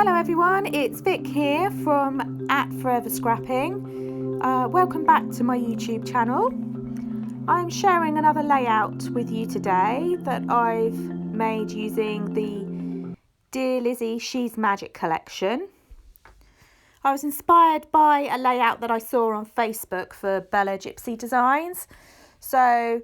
Hello everyone, it's Vic here from Forever Scrapping. Welcome back to my YouTube channel. I'm sharing another layout with you today that I've made using the Dear Lizzie She's Magic collection. I was inspired by a layout that I saw on Facebook for Bella Gypsy Designs, so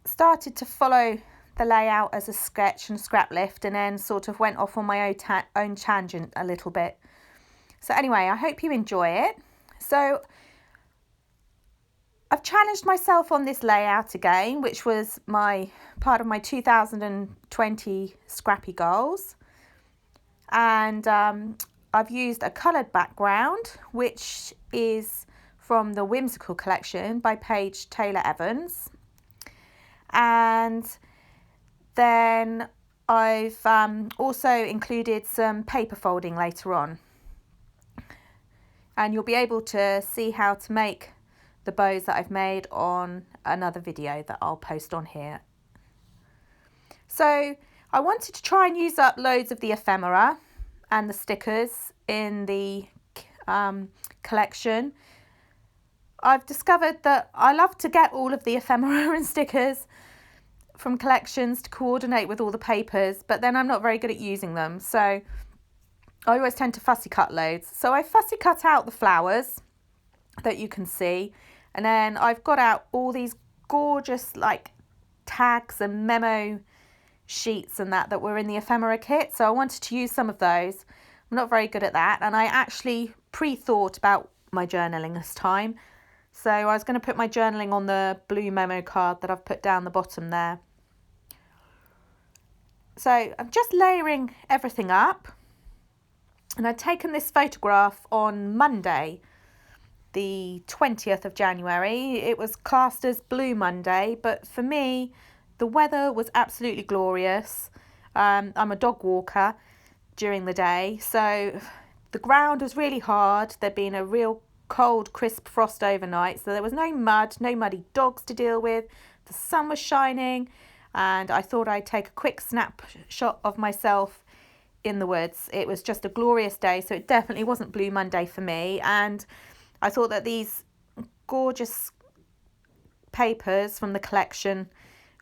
started to follow the layout as a sketch and scrap lift, and then sort of went off on my own tangent a little bit. So anyway, I hope you enjoy it. So I've challenged myself on this layout again, which was part of my 2020 scrappy goals, and I've used a coloured background, which is from the Whimsical collection by Paige Taylor Evans, and then I've also included some paper folding later on, and you'll be able to see how to make the bows that I've made on another video that I'll post on here. So I wanted to try and use up loads of the ephemera and the stickers in the collection. I've discovered that I love to get all of the ephemera and stickers from collections to coordinate with all the papers, but then I'm not very good at using them, so I always tend to fussy cut loads. So I fussy cut out the flowers that you can see, and then I've got out all these gorgeous like tags and memo sheets and that were in the ephemera kit, so I wanted to use some of those. I'm not very good at that, and I actually pre-thought about my journaling this time, so I was going to put my journaling on the blue memo card that I've put down the bottom there. So I'm just layering everything up, and I'd taken this photograph on Monday, the 20th of January. It was classed as Blue Monday, but for me the weather was absolutely glorious. I'm a dog walker during the day, so the ground was really hard. There'd been a real cold, crisp frost overnight, so there was no mud, no muddy dogs to deal with. The sun was shining, and I thought I'd take a quick snapshot of myself in the woods. It was just a glorious day, so it definitely wasn't Blue Monday for me, and I thought that these gorgeous papers from the collection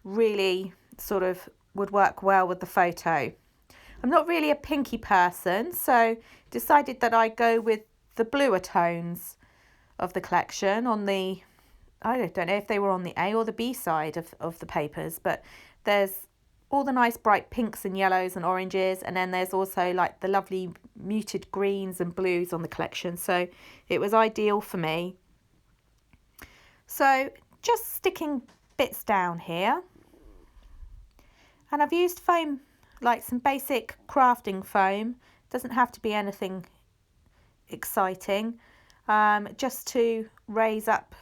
really sort of would work well with the photo. I'm not really a pinky person, so decided that I'd go with the bluer tones of the collection on the, I don't know if they were on the A or the B side of the papers, but there's all the nice bright pinks and yellows and oranges, and then there's also like the lovely muted greens and blues on the collection, so it was ideal for me. So just sticking bits down here, and I've used foam, like some basic crafting foam. Doesn't have to be anything exciting, just to raise up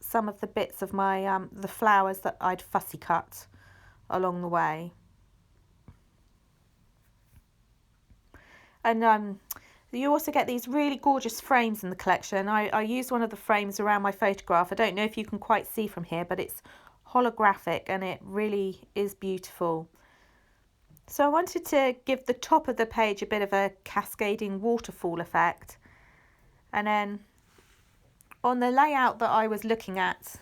some of the bits of my the flowers that I'd fussy cut along the way. And you also get these really gorgeous frames in the collection. I used one of the frames around my photograph. I don't know if you can quite see from here, but it's holographic and it really is beautiful. So I wanted to give the top of the page a bit of a cascading waterfall effect, and then on the layout that I was looking at,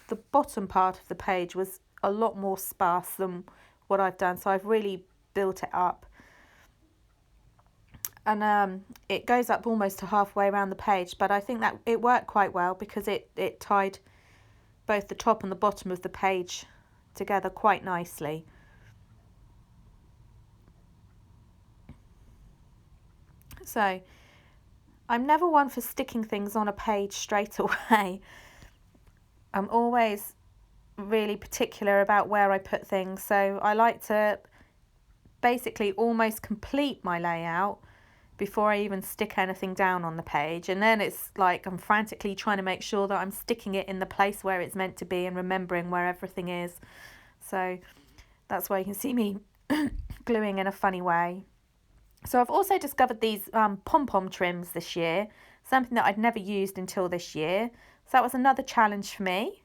the bottom part of the page was a lot more sparse than what I've done, so I've really built it up, and it goes up almost to halfway around the page, but I think that it worked quite well because it tied both the top and the bottom of the page together quite nicely. So I'm never one for sticking things on a page straight away. I'm always really particular about where I put things, so I like to basically almost complete my layout before I even stick anything down on the page, and then it's like I'm frantically trying to make sure that I'm sticking it in the place where it's meant to be and remembering where everything is. So that's why you can see me gluing in a funny way. So I've also discovered these pom-pom trims this year, something that I'd never used until this year. So that was another challenge for me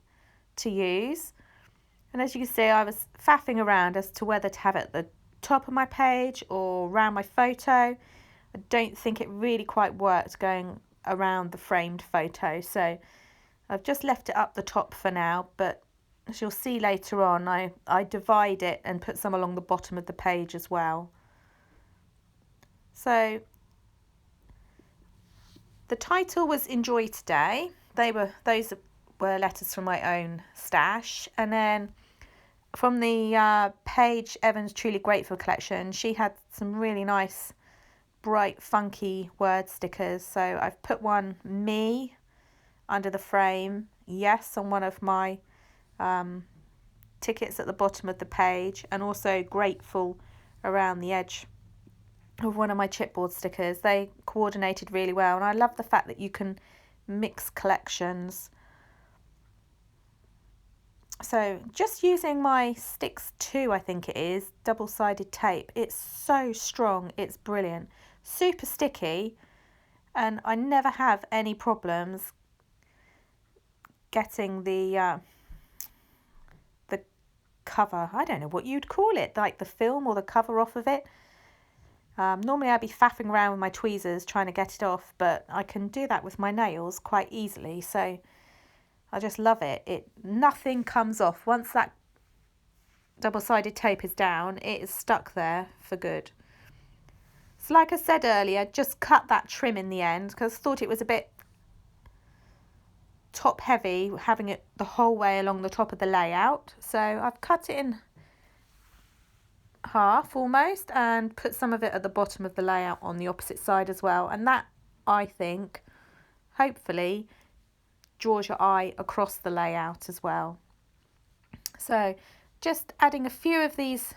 to use. And as you can see, I was faffing around as to whether to have it at the top of my page or around my photo. I don't think it really quite worked going around the framed photo, so I've just left it up the top for now, but as you'll see later on, I divide it and put some along the bottom of the page as well. So the title was Enjoy Today. Those were letters from my own stash, and then from the Paige Evans Truly Grateful collection, she had some really nice bright funky word stickers. So I've put one me under the frame, yes on one of my tickets at the bottom of the page, and also grateful around the edge of one of my chipboard stickers. They coordinated really well, and I love the fact that you can mix collections. So just using my Sticks 2, I think it is, double-sided tape. It's so strong, it's brilliant, super sticky, and I never have any problems getting the cover, I don't know what you'd call it, like the film or the cover off of it. Normally I'd be faffing around with my tweezers trying to get it off, but I can do that with my nails quite easily, so I just love it. Nothing comes off. Once that double-sided tape is down, it is stuck there for good. So like I said earlier, just cut that trim in the end because I thought it was a bit top heavy having it the whole way along the top of the layout. So I've cut it in half almost and put some of it at the bottom of the layout on the opposite side as well, and that, I think, hopefully draws your eye across the layout as well. So just adding a few of these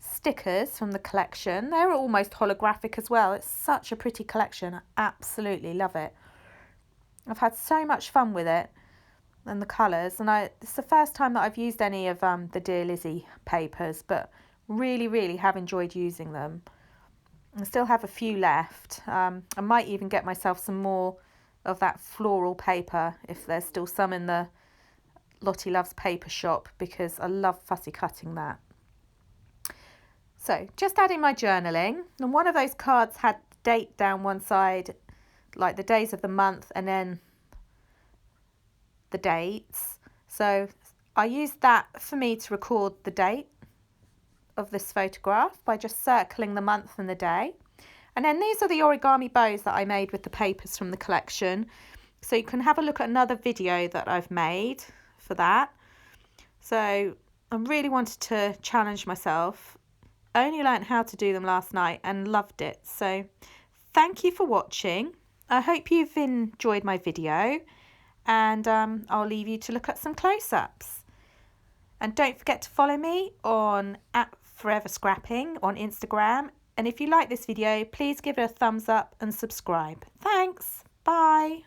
stickers from the collection. They're almost holographic as well. It's such a pretty collection. I absolutely love it. I've had so much fun with it and the colours, and it's the first time that I've used any of the Dear Lizzie papers, but really have enjoyed using them. I still have a few left. I might even get myself some more of that floral paper if there's still some in the Lottie Loves Paper shop, because I love fussy cutting that. So just adding my journaling, and one of those cards had date down one side, like the days of the month and then the dates. So I used that for me to record the date of this photograph by just circling the month and the day. And then these are the origami bows that I made with the papers from the collection. So you can have a look at another video that I've made for that. So I really wanted to challenge myself. Only learned how to do them last night and loved it. So thank you for watching. I hope you've enjoyed my video, and I'll leave you to look at some close-ups. And don't forget to follow me on @ForeverScrapping on Instagram. And if you like this video, please give it a thumbs up and subscribe. Thanks. Bye.